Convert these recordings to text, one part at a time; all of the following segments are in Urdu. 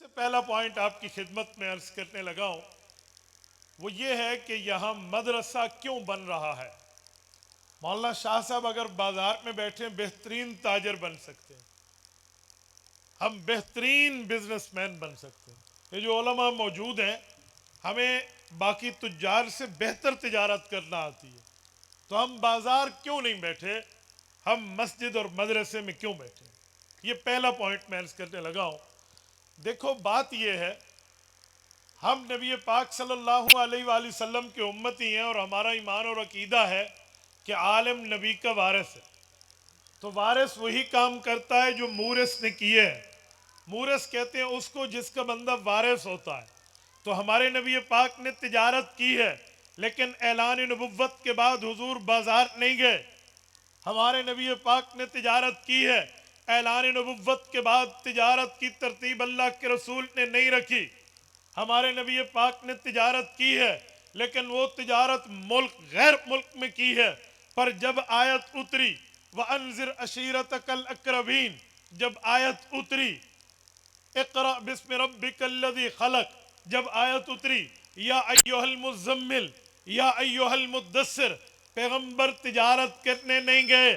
سے پہلا پوائنٹ آپ کی خدمت میں عرض کرنے لگا ہوں وہ یہ ہے کہ یہاں مدرسہ کیوں بن رہا ہے۔ مولانا شاہ صاحب اگر بازار میں بیٹھے بہترین تاجر بن سکتے ہیں، ہم بہترین بزنس مین بن سکتے ہیں۔ یہ جو علماء موجود ہیں ہمیں باقی تجار سے بہتر تجارت کرنا آتی ہے، تو ہم بازار کیوں نہیں بیٹھے، ہم مسجد اور مدرسے میں کیوں بیٹھے؟ یہ پہلا پوائنٹ میں عرض کرنے لگا ہوں۔ دیکھو بات یہ ہے، ہم نبی پاک صلی اللہ علیہ وآلہ وسلم کے امتی ہیں اور ہمارا ایمان اور عقیدہ ہے کہ عالم نبی کا وارث ہے، تو وارث وہی کام کرتا ہے جو مورث نے کیے ہیں۔ مورث کہتے ہیں اس کو جس کا بندہ وارث ہوتا ہے۔ تو ہمارے نبی پاک نے تجارت کی ہے، لیکن اعلان نبوت کے بعد حضور بازار نہیں گئے۔ ہمارے نبی پاک نے تجارت کی ہے، اعلان نبوت کے بعد تجارت کی ترتیب اللہ کے رسول نے نہیں رکھی۔ ہمارے نبی پاک نے تجارت کی ہے، لیکن وہ تجارت ملک غیر ملک میں کی ہے، پر جب آیت اتری وَأَنذِرْ عَشِيرَتَكَ الْأَقْرَبِينَ، جب آیت اتری اقرأ بسم ربک الذی خلق، جب آیت اتری یا ایہا المزمل یا ایہا المدثر، پیغمبر تجارت کرنے نہیں گئے،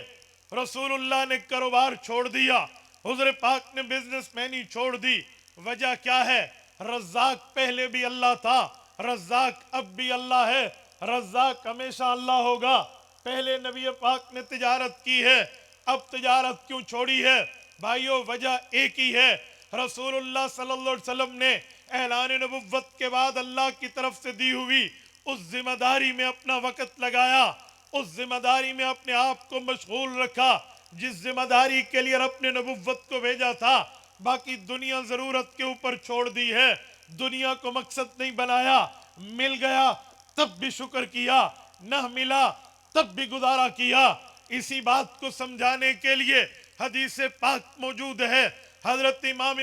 رسول اللہ نے کاروبار چھوڑ دیا، حضور پاک نے بزنس مینی چھوڑ دی۔ وجہ کیا ہے؟ رزاق پہلے بھی اللہ تھا، رزاق اب بھی اللہ ہے، رزاق ہمیشہ اللہ ہوگا۔ پہلے نبی پاک نے تجارت کی ہے، اب تجارت کیوں چھوڑی ہے؟ بھائیو وجہ ایک ہی ہے، رسول اللہ صلی اللہ علیہ وسلم نے اعلان نبوت کے بعد اللہ کی طرف سے دی ہوئی اس ذمہ داری میں اپنا وقت لگایا، اس ذمہ داری میں اپنے آپ کو مشغول رکھا جس ذمہ داری کے لیے رب نے نبوت کو بھیجا تھا۔ باقی دنیا ضرورت کے اوپر چھوڑ دی ہے، دنیا کو مقصد نہیں بنایا۔ مل گیا تب بھی شکر کیا، نہ ملا تب بھی گزارا کیا۔ اسی بات کو سمجھانے کے لیے حدیث پاک موجود ہے۔ حضرت امام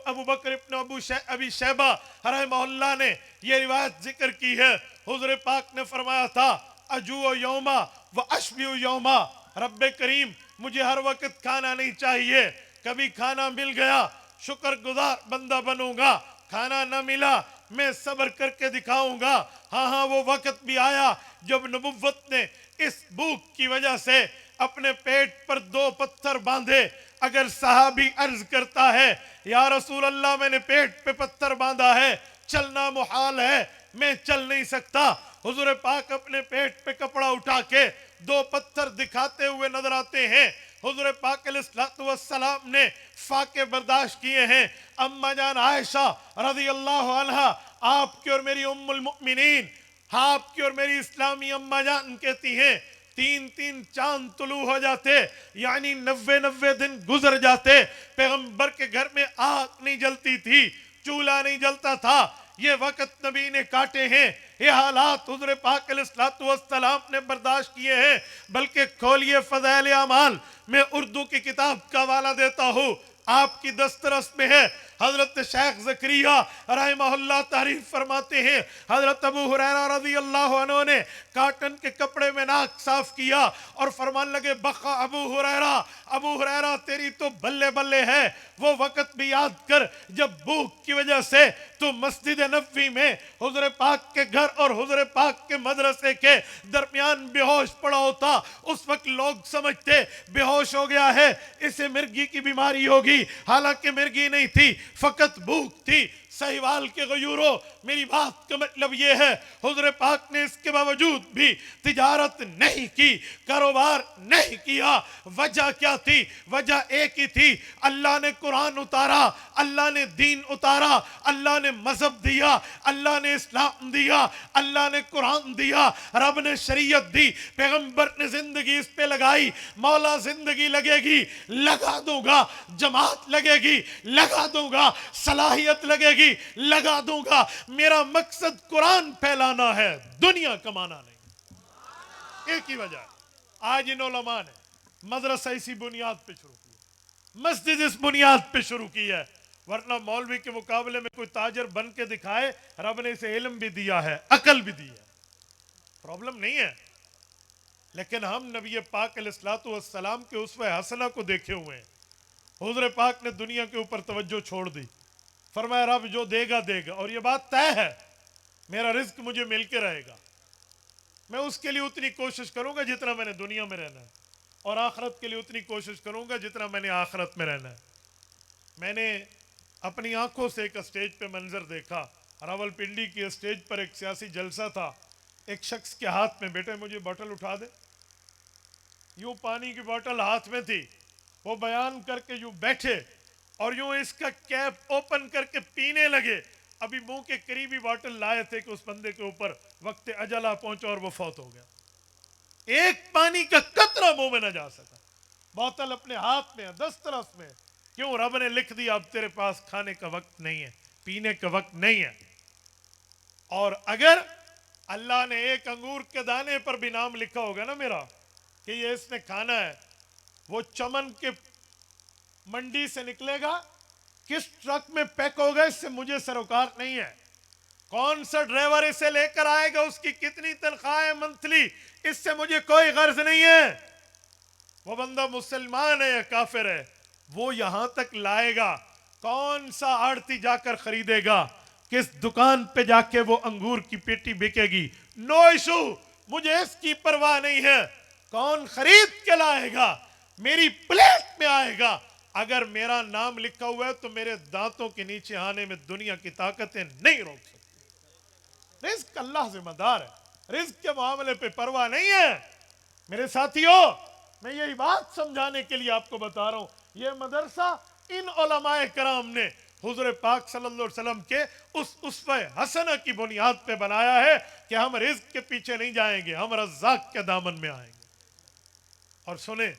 ابو بکر ابن ابی شیبہ رحمہ اللہ نے یہ روایت ذکر کی ہے، حضور پاک نے فرمایا تھا اجوع یوما و اشبع یوما، رب کریم مجھے ہر وقت کھانا نہیں چاہیے، کبھی کھانا مل گیا شکر گزار بندہ بنوں گا، کھانا نہ ملا میں صبر کر کے دکھاؤں گا۔ ہاں وہ وقت بھی آیا جب نبوت نے اس بھوک کی وجہ سے اپنے پیٹ پر 2 پتھر باندھے۔ اگر صحابی عرض کرتا ہے یا رسول اللہ میں نے پیٹ پہ پتھر باندھا ہے، چلنا محال ہے، میں چل نہیں سکتا، حضور پاک اپنے پیٹ پہ کپڑا اٹھا کے 2 پتھر دکھاتے ہوئے نظر آتے ہیں۔ حضور پاک علیہ السلام نے فاقے برداشت کیے ہیں۔ اما جان عائشہ رضی اللہ عنہ، آپ کی اور میری ام المؤمنین، آپ کی اور میری اسلامی اما جان کہتی ہیں 3 چاند طلوع ہو جاتے، یعنی 90 دن گزر جاتے، پیغمبر کے گھر میں آگ نہیں جلتی تھی، چولہا نہیں جلتا تھا۔ یہ وقت نبی نے کاٹے ہیں، یہ حالات حضور پاک علیہ السلام نے برداشت کیے ہیں۔ بلکہ کھولیے فضائل اعمال، میں اردو کی کتاب کا حوالہ دیتا ہوں، آپ کی دسترس میں ہے۔ حضرت شیخ زکریا رحمہ اللہ تعریف فرماتے ہیں، حضرت ابو ہریرہ رضی اللہ عنہ نے کاٹن کے کپڑے میں ناک صاف کیا اور فرمان لگے بخا ابو ہریرہ تیری تو بلے بلے ہے۔ وہ وقت بھی یاد کر جب بھوک کی وجہ سے تو مسجد نبوی میں حضور پاک کے گھر اور حضور پاک کے مدرسے کے درمیان بے ہوش پڑا ہوتا، اس وقت لوگ سمجھتے بے ہوش ہو گیا ہے، اسے مرگی کی بیماری ہوگی، حالانکہ مرگی نہیں تھی، فقط بھوک تھی۔ سہیوال کے غیوروں، میری بات کا مطلب یہ ہے حضور پاک نے اس کے باوجود بھی تجارت نہیں کی، کاروبار نہیں کیا۔ وجہ کیا تھی؟ وجہ ایک ہی تھی، اللہ نے قرآن اتارا، اللہ نے دین اتارا، اللہ نے مذہب دیا، اللہ نے اسلام دیا، اللہ نے قرآن دیا، رب نے شریعت دی، پیغمبر نے زندگی اس پہ لگائی۔ مولا زندگی لگے گی لگا دوں گا، جماعت لگے گی لگا دوں گا، صلاحیت لگے گی لگا دوں گا۔ میرا مقصد قرآن پھیلانا ہے، دنیا کمانا نہیں۔ ایک ہی وجہ ہے، آج ان علماء نے مدرسہ اسی بنیاد پہ شروع کی، مسجد اس بنیاد پہ شروع کی ہے، ورنہ مولوی کے مقابلے میں کوئی تاجر بن کے دکھائے، رب نے اسے علم بھی دیا ہے، عقل بھی دی ہے، پرابلم نہیں ہے۔ لیکن ہم نبی پاک علیہ السلام کے اسوہ حسنہ کو دیکھے ہوئے ہیں۔ حضور پاک نے دنیا کے اوپر توجہ چھوڑ دی، فرمایا رب جو دے گا دے گا، اور یہ بات طے ہے میرا رزق مجھے مل کے رہے گا، میں اس کے لیے اتنی کوشش کروں گا جتنا میں نے دنیا میں رہنا ہے، اور آخرت کے لیے اتنی کوشش کروں گا جتنا میں نے آخرت میں رہنا ہے۔ میں نے اپنی آنکھوں سے ایک اسٹیج پہ منظر دیکھا، راول پنڈی کی اسٹیج پر ایک سیاسی جلسہ تھا، ایک شخص کے ہاتھ میں، بیٹے مجھے بوتل اٹھا دے، یوں پانی کی بوتل ہاتھ میں تھی، وہ بیان کر کے یوں بیٹھے اور یوں اس کا کیپ اوپن کر کے پینے لگے، ابھی منہ کے قریبی بوتل لائے تھے کہ اس بندے کے اوپر وقت اجلا پہنچا اور وہ فوت ہو گیا۔ ایک پانی کا قطرہ منہ میں نہ جا سکا، بوتل اپنے ہاتھ میں ہے، دسترس میں، کیوں؟ رب نے لکھ دیا اب تیرے پاس کھانے کا وقت نہیں ہے، پینے کا وقت نہیں ہے۔ اور اگر اللہ نے ایک انگور کے دانے پر بھی نام لکھا ہوگا نا میرا کہ یہ اس نے کھانا ہے، وہ چمن کے منڈی سے نکلے گا، کس ٹرک میں پیک ہوگا، اس سے مجھے سروکار نہیں ہے، کون سا ڈرائیور اسے لے کر آئے گا، اس کی کتنی تنخواہ ہے منتھلی، اس سے مجھے کوئی غرض نہیں ہے، وہ بندہ مسلمان ہے یا کافر ہے، وہ یہاں تک لائے گا، کون سا آڑتی جا کر خریدے گا، کس دکان پہ جا کے وہ انگور کی پیٹی بکے گی، نو ایشو، مجھے اس کی پرواہ نہیں ہے، کون خرید کے لائے گا، میری پلیٹ میں آئے گا، اگر میرا نام لکھا ہوا ہے تو میرے دانتوں کے نیچے آنے میں دنیا کی طاقتیں نہیں روک سکتی۔ رزق اللہ ذمہ دار ہے، رزق کے معاملے پہ پرواہ نہیں ہے۔ میرے ساتھیوں، میں یہی بات سمجھانے کے لیے آپ کو بتا رہا ہوں، یہ مدرسہ ان علماء کرام نے حضور پاک صلی اللہ علیہ وسلم کے اس اسوہ حسنہ کی بنیاد پہ بنایا ہے کہ ہم رزق کے پیچھے نہیں جائیں گے، ہم رزاق کے دامن میں آئیں گے۔ اور سنیں،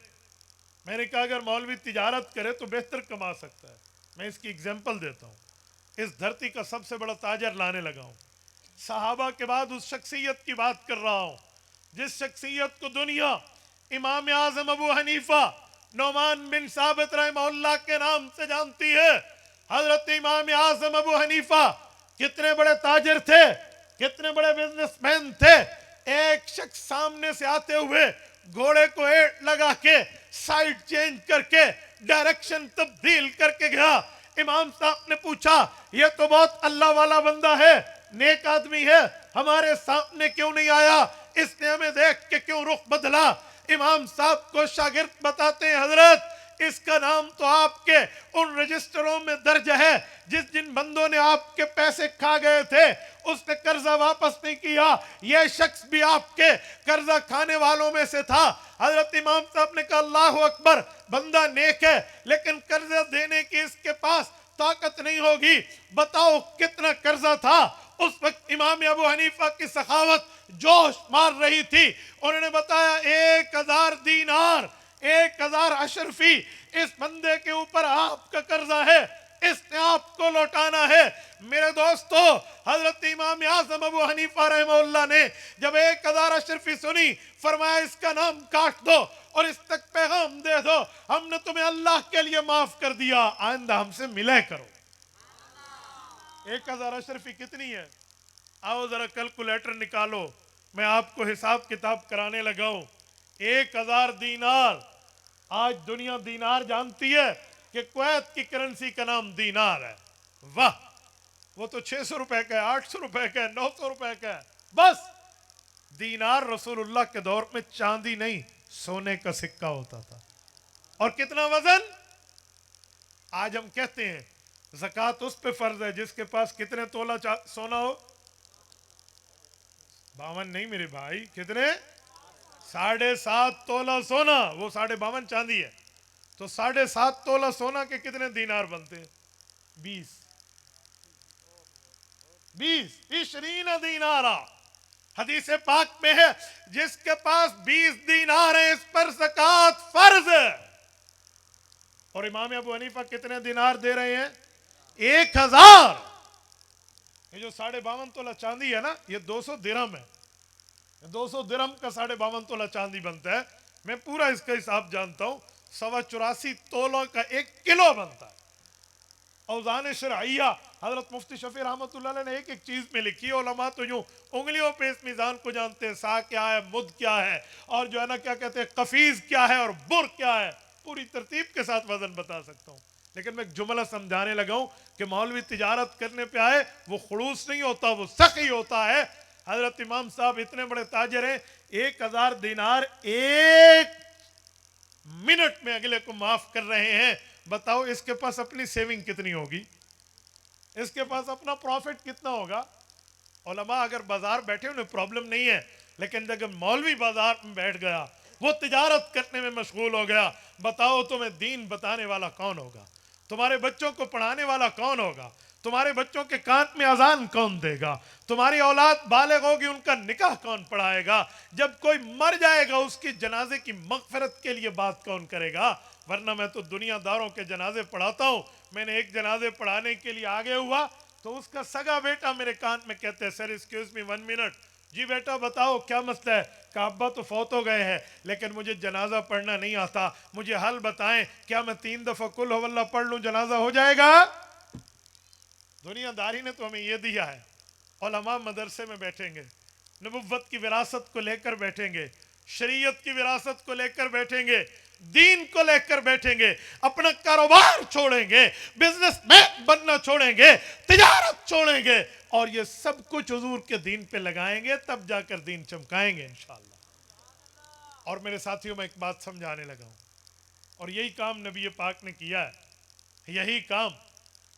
میں نے کہا اگر مولوی تجارت کرے تو بہتر کما سکتا ہے، میں اس کی اگزامپل دیتا ہوں، اس دھرتی کا سب سے بڑا تاجر لانے لگا ہوں، صحابہ کے بعد اس شخصیت کی بات کر رہا ہوں جس شخصیت کو دنیا امام اعظم ابو حنیفہ نعمان بن ثابت رحمہ اللہ کے نام سے جانتی ہے۔ حضرت امام اعظم ابو حنیفہ کتنے بڑے تاجر تھے، کتنے بڑے بزنس مین تھے، ایک شخص سامنے سے آتے ہوئے گھوڑے کو ایٹ لگا کے سائیڈ چینج کر کے ڈائریکشن تبدیل کر کے گیا، امام صاحب نے پوچھا یہ تو بہت اللہ والا بندہ ہے، نیک آدمی ہے، ہمارے سامنے کیوں نہیں آیا، اس نے ہمیں دیکھ کے کیوں رخ بدلا؟ امام صاحب کو شاگرد بتاتے ہیں حضرت اس کا نام تو آپ کے ان رجسٹروں میں درج ہے، جن بندوں نے آپ کے پیسے کھا گئے تھے اس نے قرضہ واپس نہیں کیا، یہ شخص بھی آپ کے قرضہ کھانے والوں میں سے تھا۔ حضرت امام صاحب نے کہا اللہ اکبر، بندہ نیک ہے لیکن قرضہ دینے کی اس کے پاس طاقت نہیں ہوگی، بتاؤ کتنا قرضہ تھا؟ اس وقت امام ابو حنیفہ کی سخاوت جوش مار رہی تھی، انہوں نے بتایا 1000 دینار، 1000 اشرفی اس بندے کے اوپر آپ کا قرضہ ہے، اس نے آپ کو لوٹانا ہے۔ میرے دوستو، حضرت امام اعظم ابو حنیفہ رحمہ اللہ نے جب 1000 اشرفی سنی، فرمایا اس کا نام کاٹ دو اور اس تک پیغام دے دو ہم نے تمہیں اللہ کے لیے معاف کر دیا، آئندہ ہم سے ملے کرو۔ 1000 اشرفی کتنی ہے؟ آؤ ذرا کیلکولیٹر نکالو، میں آپ کو حساب کتاب کرانے لگا ہوں۔ 1000 دینار، آج دنیا دینار جانتی ہے کہ کویت کی کرنسی کا نام دینار ہے، واہ، وہ تو 600 روپے کا ہے، 800 روپے کا ہے، 900 روپے کا ہے، بس۔ دینار رسول اللہ کے دور میں چاندی نہیں سونے کا سکہ ہوتا تھا، اور کتنا وزن؟ آج ہم کہتے ہیں زکوٰۃ اس پہ فرض ہے جس کے پاس کتنے تولہ سونا ہو؟ 52 نہیں میرے بھائی، کتنے؟ 7.5 تولہ سونا، وہ 52.5 چاندی ہے، تو 7.5 تولہ سونا کے کتنے دینار بنتے ہیں؟ 20 20 دینارہ۔ حدیث پاک میں ہے جس کے پاس 20 دینار ہیں اس پر زکوٰۃ فرض ہے۔ اور امام ابو حنیفہ کتنے دینار دے رہے ہیں؟ 1000۔ یہ جو 52.5 تولہ چاندی ہے نا، یہ 200 درہم ہے، 200 درہم کا 52.5 تولہ چاندی بنتا ہے۔ میں پورا اس کا حساب جانتا ہوں، 84 تولوں کا 1 کلو بنتا ہے۔ اوزان شرعیہ حضرت مفتی شفیع رحمۃ اللہ علیہ نے ایک ایک چیز میں لکھی، علماء تو یوں انگلیوں پہ اس میزان کو جانتے ہیں، سا کیا ہے، مد کیا ہے، اور جو ہے نا کیا کہتے ہیں قفیز کیا ہے اور بر کیا ہے، پوری ترتیب کے ساتھ وزن بتا سکتا ہوں۔ لیکن میں ایک جملہ سمجھانے لگا ہوں کہ مولوی تجارت کرنے پہ آئے وہ خلوص نہیں ہوتا، وہ سخی ہوتا ہے۔ حضرت امام صاحب اتنے بڑے تاجر ہیں، 1000 دینار ایک منٹ میں اگلے کو معاف کر رہے ہیں۔ بتاؤ اس کے پاس اپنی سیونگ کتنی ہوگی، اس کے پاس اپنا پروفٹ کتنا ہوگا؟ علماء اگر بازار بیٹھے انہیں پرابلم نہیں ہے، لیکن جب مولوی بازار میں بیٹھ گیا، وہ تجارت کرنے میں مشغول ہو گیا، بتاؤ تمہیں دین بتانے والا کون ہوگا؟ تمہارے بچوں کو پڑھانے والا کون ہوگا؟ تمہارے بچوں کے کان میں اذان کون دے گا؟ تمہاری اولاد بالغ ہوگی، ان کا نکاح کون پڑھائے گا؟ جب کوئی مر جائے گا اس کی جنازے کی مغفرت کے لیے بات کون کرے گا؟ ورنہ میں تو دنیا داروں کے جنازے پڑھاتا ہوں۔ میں نے ایک جنازے پڑھانے کے لیے آگے ہوا تو اس کا سگا بیٹا میرے کان میں کہتے ہیں، سر ایکسکیوز می 1 منٹ، جی بیٹا بتاؤ کیا مسئلہ ہے؟ کہ ابا تو فوت ہو گئے ہیں لیکن مجھے جنازہ پڑھنا نہیں آتا، مجھے حل بتائیں، کیا میں 3 دفعہ قل ہو اللہ پڑھ لوں جنازہ ہو جائے گا؟ دنیا داری نے تو ہمیں یہ دیا ہے۔ علماء مدرسے میں بیٹھیں گے، نبوت کی وراثت کو لے کر بیٹھیں گے، شریعت کی وراثت کو لے کر بیٹھیں گے، دین کو لے کر بیٹھیں گے، اپنا کاروبار چھوڑیں گے، بزنس مین بننا چھوڑیں گے، تجارت چھوڑیں گے، اور یہ سب کچھ حضور کے دین پہ لگائیں گے، تب جا کر دین چمکائیں گے انشاءاللہ۔ اور میرے ساتھیوں میں ایک بات سمجھانے لگا ہوں، اور یہی کام نبی پاک نے کیا ہے، یہی کام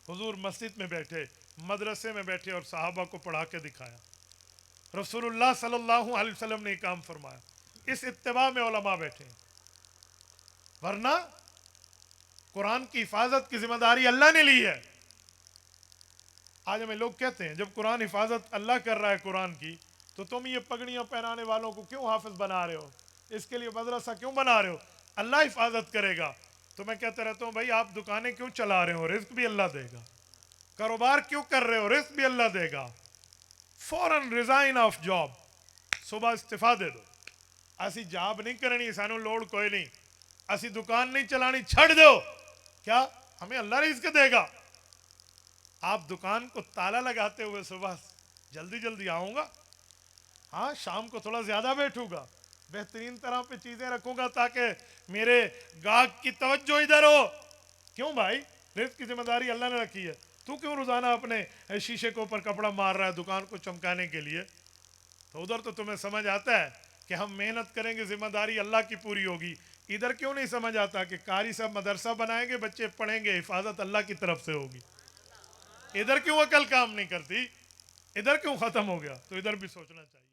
حضور مسجد میں بیٹھے، مدرسے میں بیٹھے اور صحابہ کو پڑھا کے دکھایا۔ رسول اللہ صلی اللہ علیہ وسلم نے یہ کام فرمایا، اس اتباع میں علماء بیٹھے ہیں۔ ورنہ قرآن کی حفاظت کی ذمہ داری اللہ نے لی ہے۔ آج ہمیں لوگ کہتے ہیں جب قرآن حفاظت اللہ کر رہا ہے قرآن کی، تو تم یہ پگڑیاں پہنانے والوں کو کیوں حافظ بنا رہے ہو، اس کے لیے مدرسہ کیوں بنا رہے ہو؟ اللہ حفاظت کرے گا۔ تو میں کہتا رہتا ہوں بھائی آپ دکانیں کیوں چلا رہے ہو، رزق بھی اللہ دے گا۔ کاروبار کیوں کر رہے ہو، رزق بھی اللہ دے گا۔ فوراً ریزائن آف جاب، صبح استعفیٰ دے دو، اسی جاب نہیں کرنی، سانو لوڑ کوئی نہیں، اسی دکان نہیں چلانی، چھڑ دو، کیا ہمیں اللہ رزق دے گا؟ آپ دکان کو تالا لگاتے ہوئے صبح جلدی جلدی آؤں گا، ہاں شام کو تھوڑا زیادہ بیٹھوں گا، بہترین طرح پہ چیزیں رکھوں گا تاکہ میرے گاہک کی توجہ ادھر ہو۔ کیوں بھائی؟ رزق کی ذمہ داری اللہ نے رکھی ہے، تو کیوں روزانہ اپنے شیشے کے اوپر کپڑا مار رہا ہے دکان کو چمکانے کے لیے؟ تو ادھر تو تمہیں سمجھ آتا ہے کہ ہم محنت کریں گے ذمہ داری اللہ کی پوری ہوگی، ادھر کیوں نہیں سمجھ آتا کہ قاری صاحب مدرسہ بنائیں گے، بچے پڑھیں گے، حفاظت اللہ کی طرف سے ہوگی؟ ادھر کیوں عقل کام نہیں کرتی، ادھر کیوں ختم ہو گیا؟ تو ادھر بھی سوچنا چاہیے۔